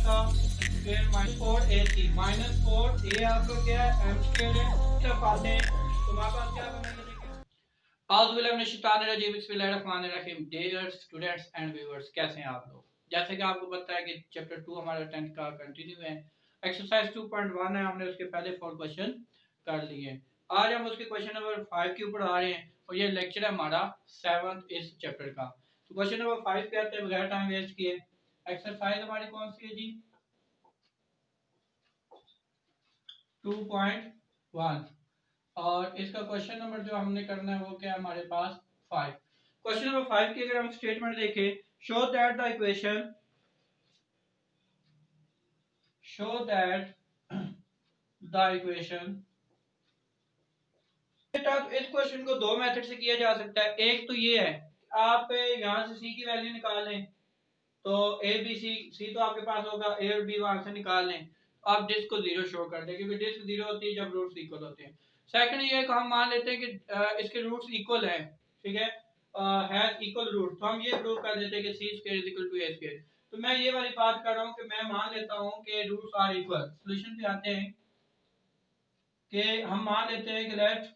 का square minus 4ac minus 4a आपका क्या है m स्क्वायर है। जब आते हैं तो हमारे पास क्या बनेगा देखिए। आउज़ुबिल्लाहि मिनश शैतानिर रजीम बिस्मिल्लाहिर्रहमानिर्रहीम। डियर स्टूडेंट्स एंड व्यूअर्स, कैसे हैं आप लोग। जैसे कि आपको पता है कि चैप्टर 2 हमारा 10th का कंटिन्यू है। एक्सरसाइज 2.1 है, हमने उसके पहले 4 क्वेश्चन कर लिए। आज हम उसके क्वेश्चन नंबर 5 के ऊपर आ रहे हैं और ये लेक्चर है हमारा 7th इस चैप्टर का। तो क्वेश्चन नंबर 5 पे आते हैं बगैर टाइम वेस्ट किए। एक्सरसाइज हमारी कौन सी है जी? 2.1 और इसका क्वेश्चन नंबर जो हमने करना है वो क्या है हमारे पास 5। क्वेश्चन नंबर 5 की अगर हम स्टेटमेंट देखें, शो दैट द इक्वेशन बेटा इस क्वेश्चन को दो मेथड से किया जा सकता है। एक तो ये है आप यहां से सी की वैल्यू निकाल लें, तो ए बी सी, सी तो आपके पास होगा, ए और बी वहां से निकाल लें, आप डिस्क को जीरो शो कर दें क्योंकि डिस्क जीरो होती है जब रूट्स इक्वल होते हैं। सेकंड ये है कि हम मान लेते हैं कि इसके रूट्स इक्वल हैं, ठीक है, हैज इक्वल रूट, तो हम ये प्रूव कर देते हैं कि C square is equal to A square. तो मैं ये वाली बात कर रहा हूं कि मैं मान लेता हूं कि रूट्स आर इक्वल। सॉल्यूशन पे आते हैं कि हम मान लेते हैं कि let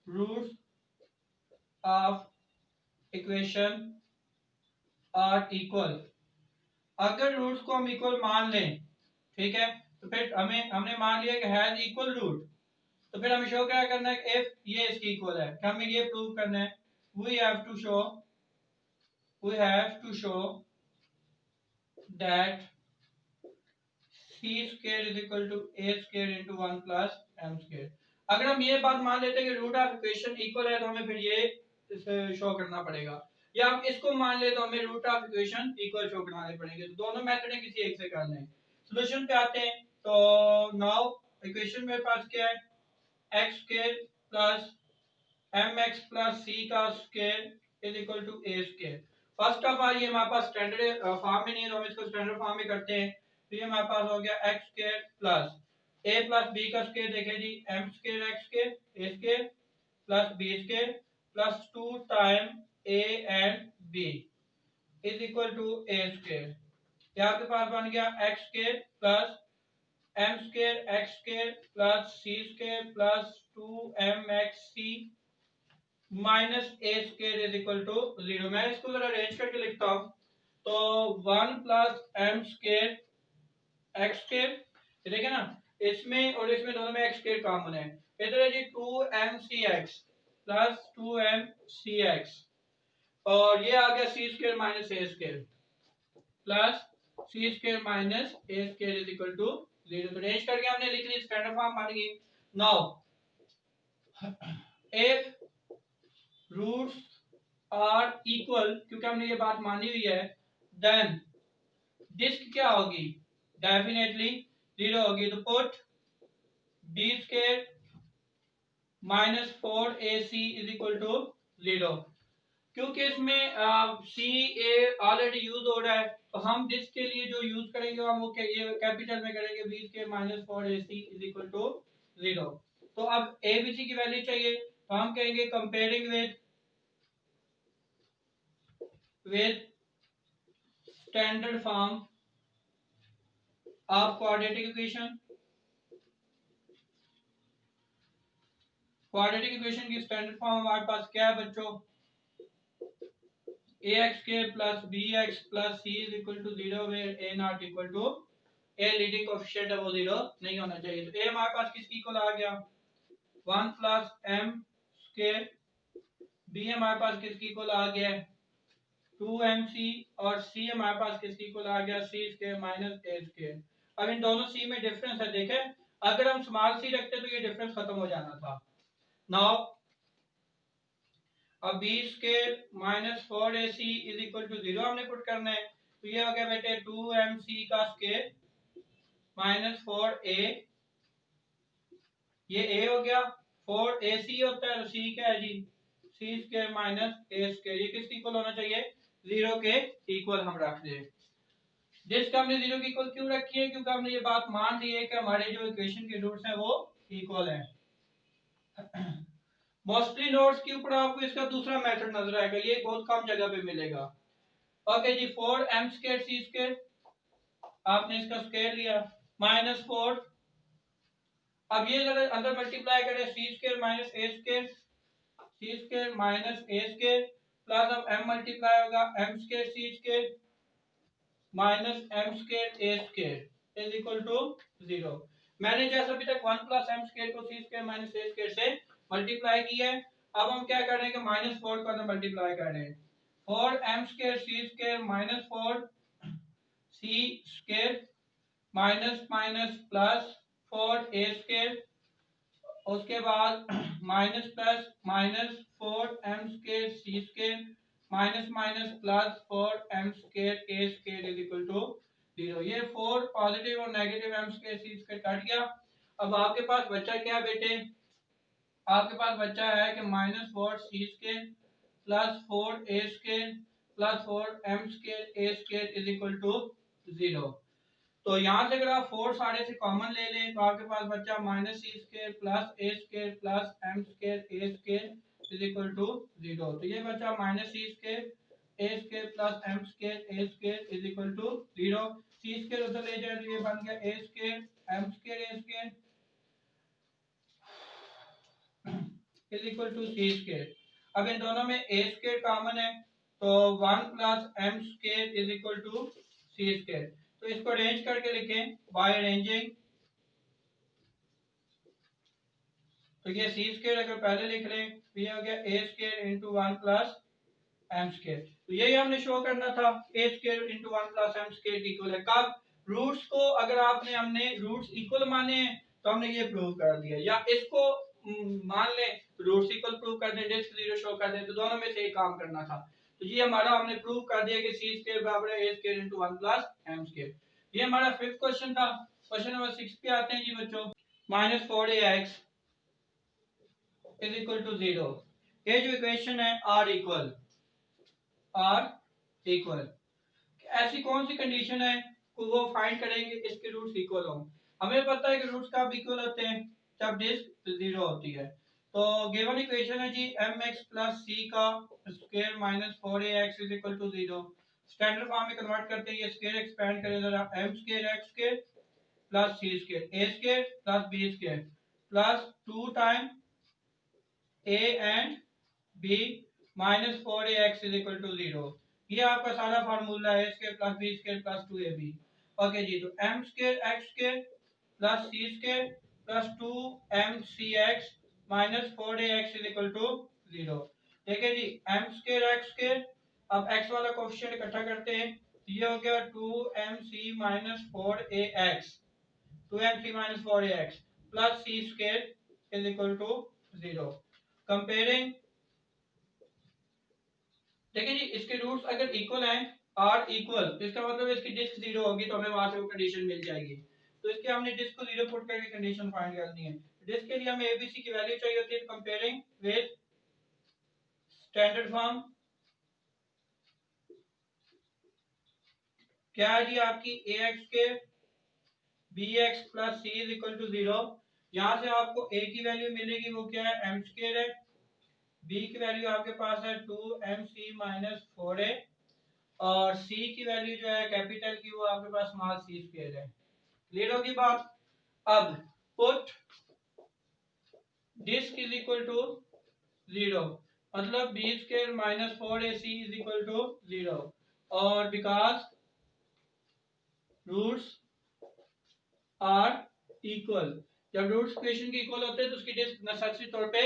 roots of equation are equal. अगर रूट्स को हम इक्वल मान लें, ठीक है, तो फिर हमने मान लिया कि हैज इक्वल रूट, तो फिर हमें शो क्या करना है कि इफ ये इसकी इक्वल है, हमें ये प्रूव करना है, we have to show that c square is equal to a square into 1 plus m square. अगर हम ये बात मान लेते हैं कि रूट ऑफ इक्वेशन इक्वल है तो हमें फिर ये शो करना पड़ेगा, या हम इसको मान ले तो हमें root of equation equal show कराने पड़ेंगे। तो दोनों मेथड है, किसी एक से करना है। सॉल्यूशन पे आते हैं, तो नाउ इक्वेशन मेरे पास क्या है, x square plus mx plus c का square is equal to a square. First of all ये हमारे पास स्टैंडर्ड फॉर्म में नहीं है तो हम इसको स्टैंडर्ड फॉर्म में करते हैं। तो ये हमारे पास हो गया x square plus a plus b का स्क्वायर, देखें जी, m square x square a square plus b square plus 2 time a and b is equal to a square. ये आपके पास बन गया x square plus m square x square plus c square plus 2mxc minus A square is equal to 0। मैं इसको जरा arrange करके लिखता हूं, तो 1 plus M square x square, देखिए ना, इसमें और इसमें दोनों में एक्स स्क्वायर कॉमन है। इधर है जी 2mcx प्लस 2mcx और ये आ गया C square minus A square plus C square minus A square is equal to 0। तो अरेंज करके हमने लिख ली, स्टैंडर्ड फॉर्म बन गई। Now if roots are equal, क्योंकि हमने ये बात मानी हुई है, देन डिस्क क्या होगी, डेफिनेटली 0 होगी। तो put b square minus 4ac is equal to 0। क्योंकि इसमें सी ए ऑलरेडी यूज हो रहा है, तो हम डिस्क के लिए जो यूज करेंगे हम वो ये कैपिटल में करेंगे, b square minus 4ac is equal to 0। तो अब a b c की वैल्यू चाहिए, तो हम कहेंगे comparing with standard form of quadratic equation। Quadratic equation की स्टैंडर्ड फॉर्म हमारे पास क्या है बच्चों, ax square plus bx plus c is equal to 0 where a not equal to a leading coefficient है वो 0 नहीं होना चाहिए। तो a हमारे पास किसकी इक्वल आ गया, 1 प्लस m स्क्वायर, b हमारे पास किसकी इक्वल आ गया 2mc और c हमारे पास किसकी इक्वल आ गया, c square minus a square. अब इन दोनों c में डिफरेंस है, देखें, अगर हम स्मॉल c रखते तो ये डिफरेंस खत्म हो जाना था। नाउ अब b square minus 4ac is equal to 0 हमने पुट करना है, तो ये हो गया बेटे 2mc का स्क्वायर माइनस 4a, ये a हो गया, 4ac होता है तो c क्या है जी, c square minus a square. ये किसकी इक्वल होना चाहिए, 0 के इक्वल हम रख दें। जिसका हमने 0 की इक्वल क्यों रखी है, क्योंकि हमने ये बात मान ली है कि हमारे जो इक्वेशन के रूट्स हैं वो इक्वल हैं। मोस्टली नोट्स के ऊपर आपको इसका दूसरा मेथड नजर आएगा, ये बहुत कम जगह पे मिलेगा। ओके जी, 4m स्क्वायर c स्क्वायर, आपने इसका स्क्वायर लिया -4। अब ये जरा अंदर मल्टीप्लाई करें, सी स्क्वायर माइनस ए स्क्वायर, सी स्क्वायर माइनस ए स्क्वायर प्लस अब m मल्टीप्लाई होगा m square c square minus m square A square is equal to 0। मैंने जैसे अभी तक 1 प्लस m स्क्वायर को सी स्क्वायर माइनस ए स्क्वायर से मल्टीप्लाई किया है, अब हम क्या कर रहे हैं कि -4 को अंदर मल्टीप्लाई कर रहे हैं। 4m square c square minus 4 सी स्क्वायर माइनस माइनस प्लस 4 ए स्क्वायर, उसके बाद minus plus minus 4m square c square minus minus plus 4m square A square is equal to 0। ये 4 पॉजिटिव और negative m square c square cut गया। अब आपके पास बचा क्या बेटे, आपके पास बचा है कि -4 सी square plus 4 A square plus 4m square A square is equal to 0। तो यहाँ से अगर आप 4 सारे से कॉमन ले लें तो आपके पास बचा minus C square plus A square plus M square A square is equal to 0। तो ये बचा minus C square A square plus M square A square is equal to 0। C square उधर ले जाए तो ये बन गया A square M square A square is equal to C square. अब इन दोनों में ए स्क्वायर कॉमन है तो 1 plus M square is equal to C square. तो इसको अरेंज करके लिखें बाय अरेंजिंग, तो ये सी स्क्वायर अगर पहले लिख लें तो ये हो गया A square into 1 plus M square. तो यही हमने शो करना था, A square into 1 plus M square equal है कब, रूट्स को अगर आपने हमने रूट्स इक्वल माने हैं तो हमने ये प्रूव कर दिया, या इसको मान लें रूट्स इक्वल प्रूव कर दें, डिस्क जीरो शो कर दें, तो दोनों में से एक काम करना था। तो ये हमारा हमने प्रूव कर दिया कि सी स्क्वायर बराबर है A square into 1 plus M square. ये हमारा फिफ्थ क्वेश्चन था। क्वेश्चन नंबर 6 पे आते हैं जी बच्चों। -4ax is equal to 0। ये जो इक्वेशन है आर इक्वल ऐसी कौन सी कंडीशन है को वो फाइंड करेंगे इसके रूट्स इक्वल हों। हमें पता है कि रूट्स कब इक्वल होते हैं, जब डिस्क 0 होती है। तो गिवन इक्वेशन है जी mx प्लस c का square minus 4ax is equal to 0। Standard form में कन्वर्ट करते हैं, ये स्क्वायर एक्सपेंड करें जरा, m square x square plus c square a square plus b square plus 2 time a and b minus 4ax is equal to 0। ये आपका सारा formula है, square plus B square plus 2ab। Okay जी, तो m square x square plus c square plus 2mcx minus 4ax is equal to 0। ठीक है जी, m square x square, अब x वाला कोएफिशिएंट इकट्ठा करते हैं तो ये हो गया 2mc minus 4ax 2mc minus 4ax plus c square is equal to 0। Comparing, देखिए जी इसके रूट्स अगर इक्वल हैं, आर इक्वल, तो इसका मतलब इसकी डिस्क 0 होगी तो हमें वहां से वो कंडीशन मिल जाएगी। तो इसके हमने डिस्क को 0 पुट करके कंडीशन फाइंड करनी है। डिस्क के लिए हमें एबीसी की वैल्यू चाहिए होती है, कंपेयरिंग विद स्टैंडर्ड फॉर्म क्या है जी आपकी ax के bx plus c is equal to 0। यहां से आपको a की वैल्यू मिलेगी वो क्या है m स्क्वायर है, b की वैल्यू आपके पास है 2mc माइनस 4a और c की वैल्यू जो है कैपिटल की वो आपके पास स्मॉल c स्क्वायर है। क्लियर होगी बात। अब put disc is equal to 0, मतलब b square minus 4ac is equal to 0 और बिकॉज रूट्स आर इक्वल, जब रूट्स इक्वेशन के इक्वल होते हैं तो उसकी डिस्क नेसेसरी तौर पे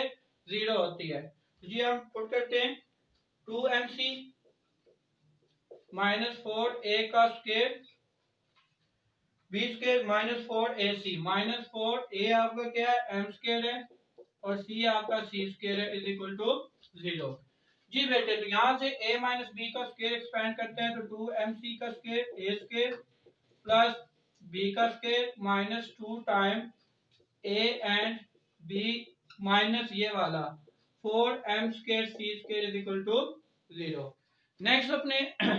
0 होती है। तो जी हम पुट करते हैं 2mc माइनस 4a का square b square minus 4ac minus 4a आपका क्या है m स्क्वायर है और c आपका c स्क्वायर है इज इक्वल टू 0। जी बेटे, तो यहाँ से a माइनस b का स्क्वायर एक्सपेंड करते हैं तो 2mc का square a square plus b का square minus 2 time a and b minus ये वाला 4m square c square is equal to 0। Next अपने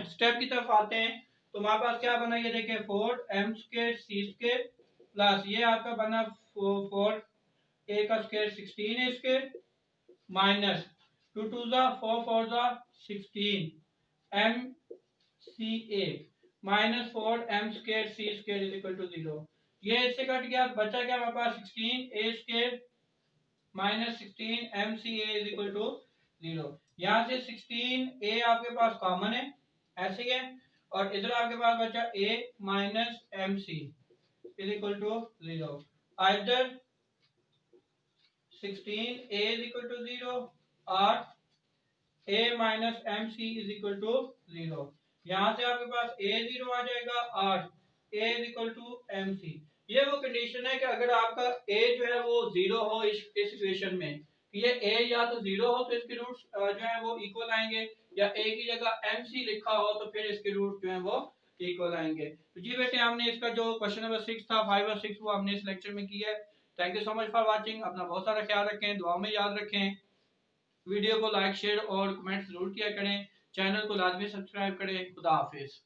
स्टेप की तरफ आते हैं। तो हमारे पास क्या बना, ये देखिए 4m square c square plus ये आपका बना 4a का square 16a square minus 2 2 4 4 16 mca -4m² c² is equal to 0। ये इससे कट गया, बचा क्या हमारे पास 16a² -16mca is equal to 0। यहाँ से 16a आपके पास कॉमन है, ऐसे ही है, और इधर आपके पास बचा a minus mc is equal to 0। Either 16a is equal to 0 और a minus mc is equal to 0। यहाँ से आपके पास a 0 आ जाएगा और a is equal to mc। ये वो कंडीशन है कि अगर आपका a जो है वो 0 हो इस इक्वेशन में, ये a या तो 0 हो तो इसके रूट्स जो है वो इक्वल आएंगे, या a की जगह mc लिखा हो तो फिर इसके रूट जो है वो इक्वल आएंगे। तो जी बेटे हमने इसका जो क्वेश्चन नंबर 6 था 5 और 6 वो हमने इस लेक्चर में किया है। Thank you so much for watching. अपना बहुत सारा ख्याल रखें, दुआ में याद रखें। वीडियो को लाइक शेयर और कमेंट जरूर किया करें। चैनल को लाजमी सब्सक्राइब करें। खुदा हाफिज।